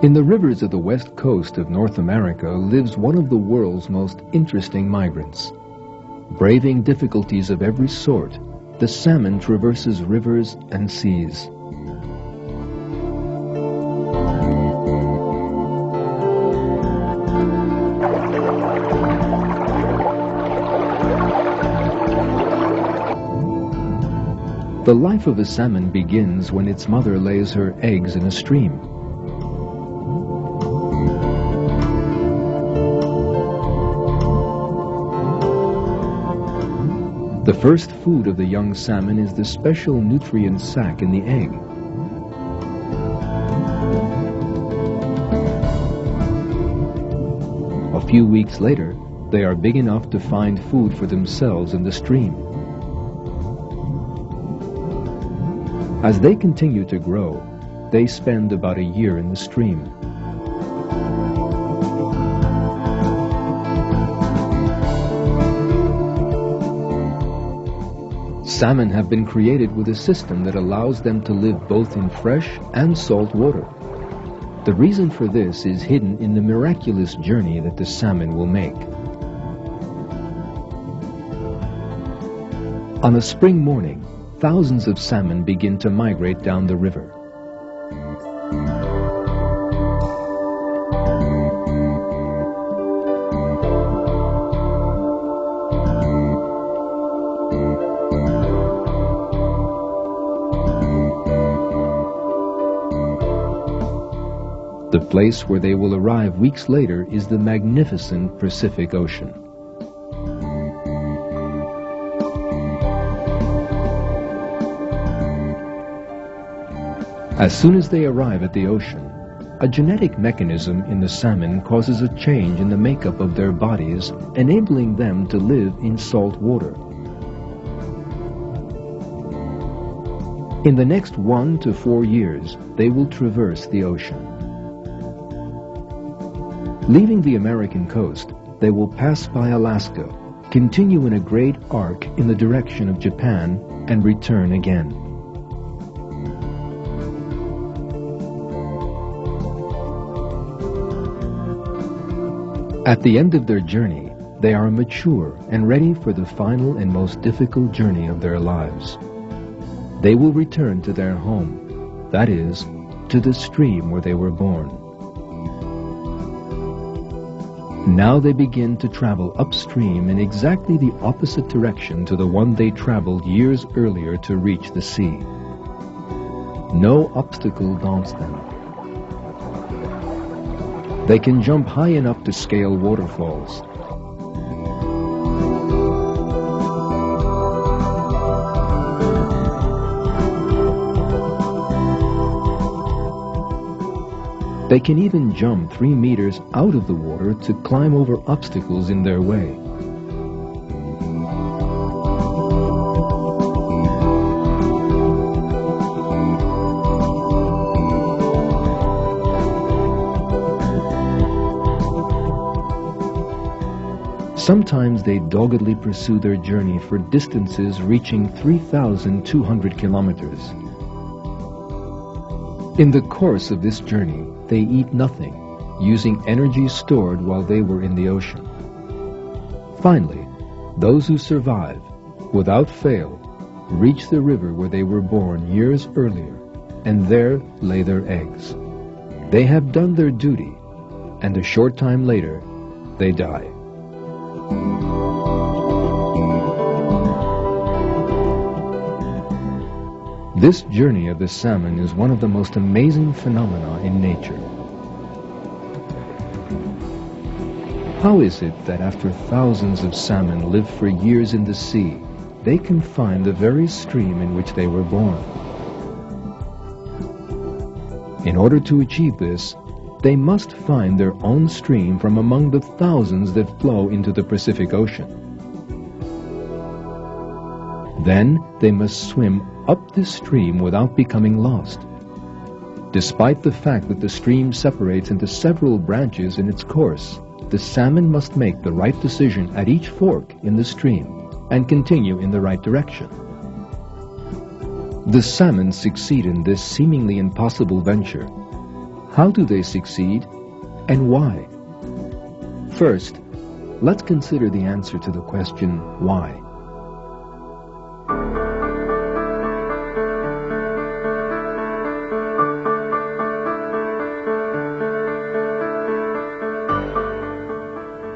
In the rivers of the west coast of North America lives one of the world's most interesting migrants. Braving difficulties of every sort, the salmon traverses rivers and seas. The life of a salmon begins when its mother lays her eggs in a stream. The first food of the young salmon is the special nutrient sac in the egg. A few weeks later, they are big enough to find food for themselves in the stream. As they continue to grow, they spend about a year in the stream. Salmon have been created with a system that allows them to live both in fresh and salt water. The reason for this is hidden in the miraculous journey that the salmon will make. On a spring morning, thousands of salmon begin to migrate down the river. The place where they will arrive weeks later is the magnificent Pacific Ocean. As soon as they arrive at the ocean, a genetic mechanism in the salmon causes a change in the makeup of their bodies, enabling them to live in salt water. In the next 1 to 4 years, they will traverse the ocean. Leaving the American coast, they will pass by Alaska, continue in a great arc in the direction of Japan, and return again. At the end of their journey, they are mature and ready for the final and most difficult journey of their lives. They will return to their home, that is, to the stream where they were born. Now they begin to travel upstream in exactly the opposite direction to the one they traveled years earlier to reach the sea. No obstacle daunts them. They can jump high enough to scale waterfalls. They can even jump 3 meters out of the water to climb over obstacles in their way. Sometimes they doggedly pursue their journey for distances reaching 3,200 kilometers. In the course of this journey, they eat nothing, using energy stored while they were in the ocean. Finally, those who survive, without fail, reach the river where they were born years earlier, and there lay their eggs. They have done their duty, and a short time later, they die. This journey of the salmon is one of the most amazing phenomena in nature. How is it that after thousands of salmon live for years in the sea, they can find the very stream in which they were born? In order to achieve this, they must find their own stream from among the thousands that flow into the Pacific Ocean. Then they must swim up this stream without becoming lost. Despite the fact that the stream separates into several branches in its course, the salmon must make the right decision at each fork in the stream and continue in the right direction. The salmon succeed in this seemingly impossible venture. How do they succeed, and why? First, let's consider the answer to the question, why?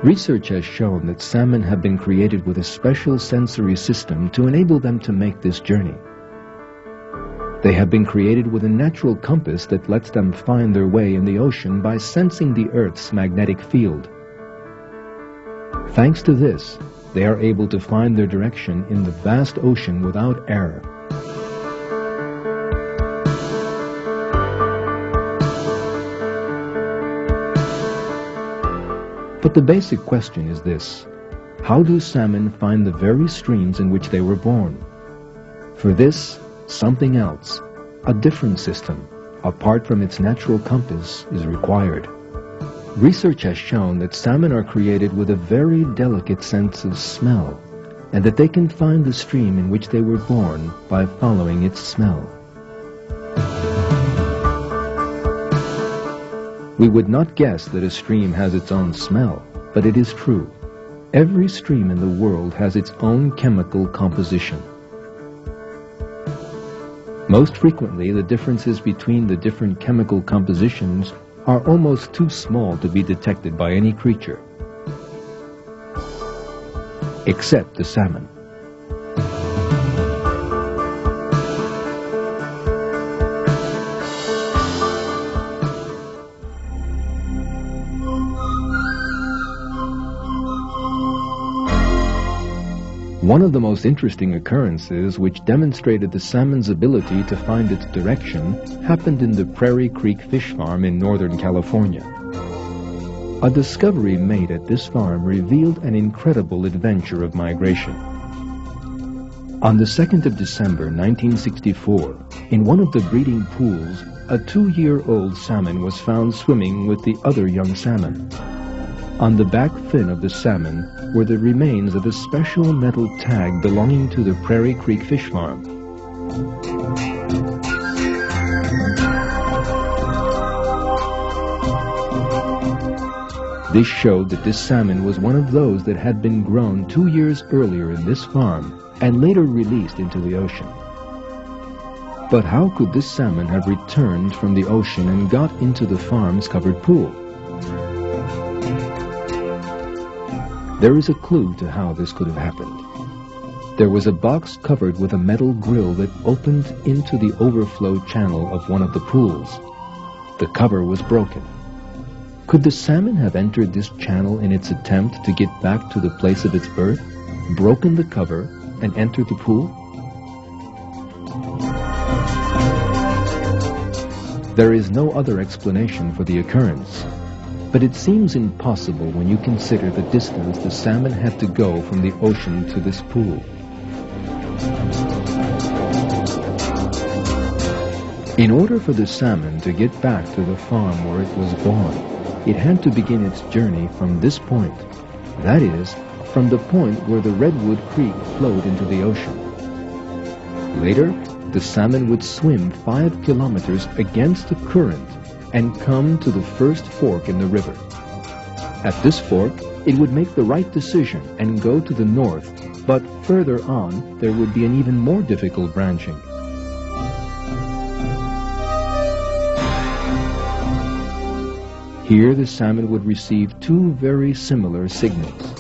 Research has shown that salmon have been created with a special sensory system to enable them to make this journey. They have been created with a natural compass that lets them find their way in the ocean by sensing the Earth's magnetic field. Thanks to this, they are able to find their direction in the vast ocean without error. But the basic question is this: how do salmon find the very streams in which they were born? For this, something else, a different system, apart from its natural compass, is required. Research has shown that salmon are created with a very delicate sense of smell, and that they can find the stream in which they were born by following its smell. We would not guess that a stream has its own smell, but it is true. Every stream in the world has its own chemical composition. Most frequently, the differences between the different chemical compositions are almost too small to be detected by any creature, except the salmon. One of the most interesting occurrences which demonstrated the salmon's ability to find its direction happened in the Prairie Creek Fish Farm in Northern California. A discovery made at this farm revealed an incredible adventure of migration. On the 2nd of December 1964, in one of the breeding pools, a 2-year-old salmon was found swimming with the other young salmon. On the back fin of the salmon were the remains of a special metal tag belonging to the Prairie Creek Fish Farm. This showed that this salmon was one of those that had been grown 2 years earlier in this farm and later released into the ocean. But how could this salmon have returned from the ocean and got into the farm's covered pool? There is a clue to how this could have happened. There was a box covered with a metal grill that opened into the overflow channel of one of the pools. The cover was broken. Could the salmon have entered this channel in its attempt to get back to the place of its birth, broken the cover, and entered the pool? There is no other explanation for the occurrence. But it seems impossible when you consider the distance the salmon had to go from the ocean to this pool. In order for the salmon to get back to the farm where it was born, it had to begin its journey from this point, that is, from the point where the Redwood Creek flowed into the ocean. Later, the salmon would swim 5 kilometers against the current and come to the first fork in the river. At this fork, it would make the right decision and go to the north, but further on, there would be an even more difficult branching. Here, the salmon would receive 2 very similar signals.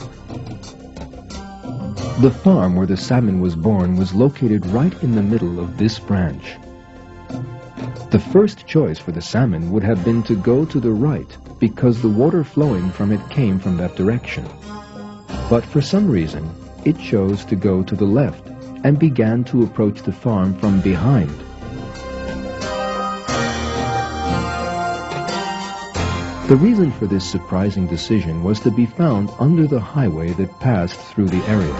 The farm where the salmon was born was located right in the middle of this branch. The first choice for the salmon would have been to go to the right because the water flowing from it came from that direction. But for some reason, it chose to go to the left and began to approach the farm from behind. The reason for this surprising decision was to be found under the highway that passed through the area.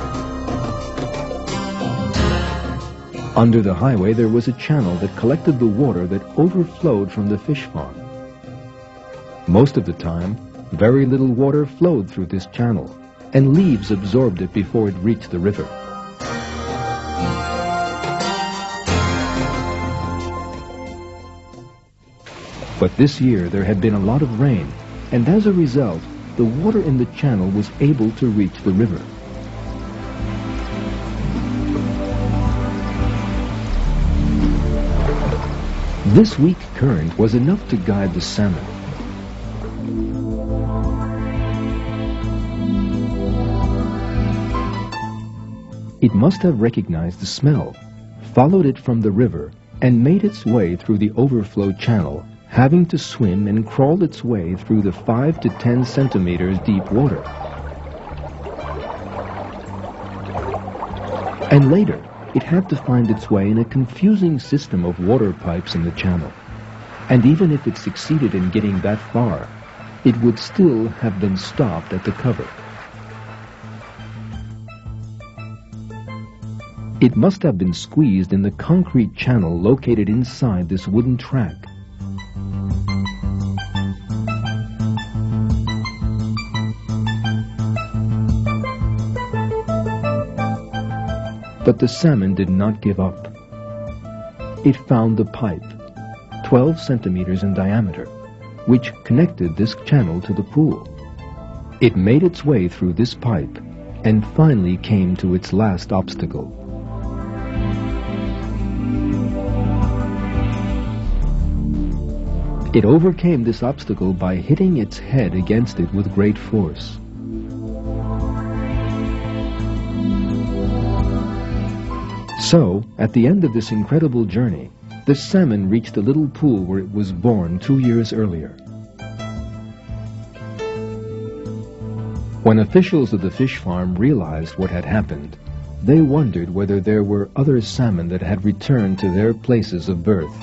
Under the highway there was a channel that collected the water that overflowed from the fish farm. Most of the time, very little water flowed through this channel, and leaves absorbed it before it reached the river. But this year there had been a lot of rain, and as a result, the water in the channel was able to reach the river. This weak current was enough to guide the salmon. It must have recognized the smell, followed it from the river, and made its way through the overflow channel, having to swim and crawl its way through the 5 to 10 centimeters deep water. And later, it had to find its way in a confusing system of water pipes in the channel. And even if it succeeded in getting that far, it would still have been stopped at the cover. It must have been squeezed in the concrete channel located inside this wooden track. But the salmon did not give up. It found the pipe, 12 centimeters in diameter, which connected this channel to the pool. It made its way through this pipe and finally came to its last obstacle. It overcame this obstacle by hitting its head against it with great force. So, at the end of this incredible journey, the salmon reached the little pool where it was born 2 years earlier. When officials of the fish farm realized what had happened, they wondered whether there were other salmon that had returned to their places of birth.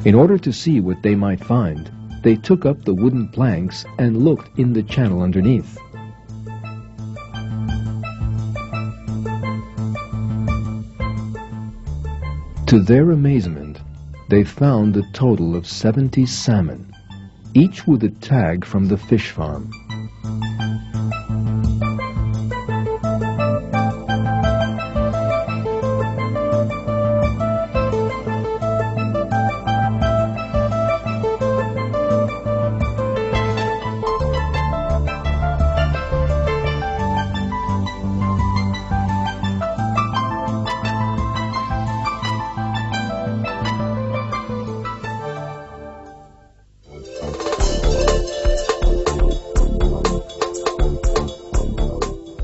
In order to see what they might find, they took up the wooden planks and looked in the channel underneath. To their amazement, they found a total of 70 salmon, each with a tag from the fish farm.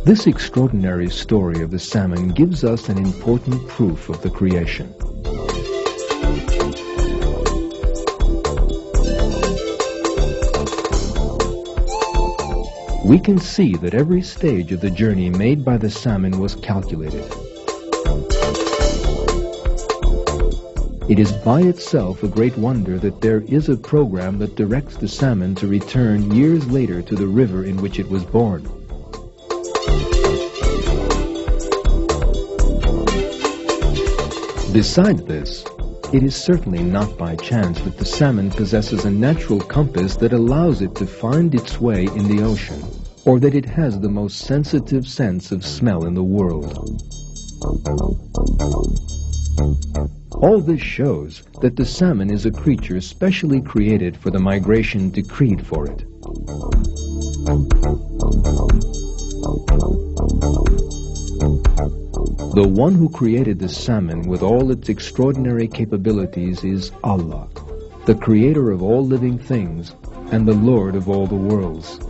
This extraordinary story of the salmon gives us an important proof of the creation. We can see that every stage of the journey made by the salmon was calculated. It is by itself a great wonder that there is a program that directs the salmon to return years later to the river in which it was born. Besides this, it is certainly not by chance that the salmon possesses a natural compass that allows it to find its way in the ocean, or that it has the most sensitive sense of smell in the world. All this shows that the salmon is a creature specially created for the migration decreed for it. The one who created the salmon with all its extraordinary capabilities is Allah, the creator of all living things and the Lord of all the worlds.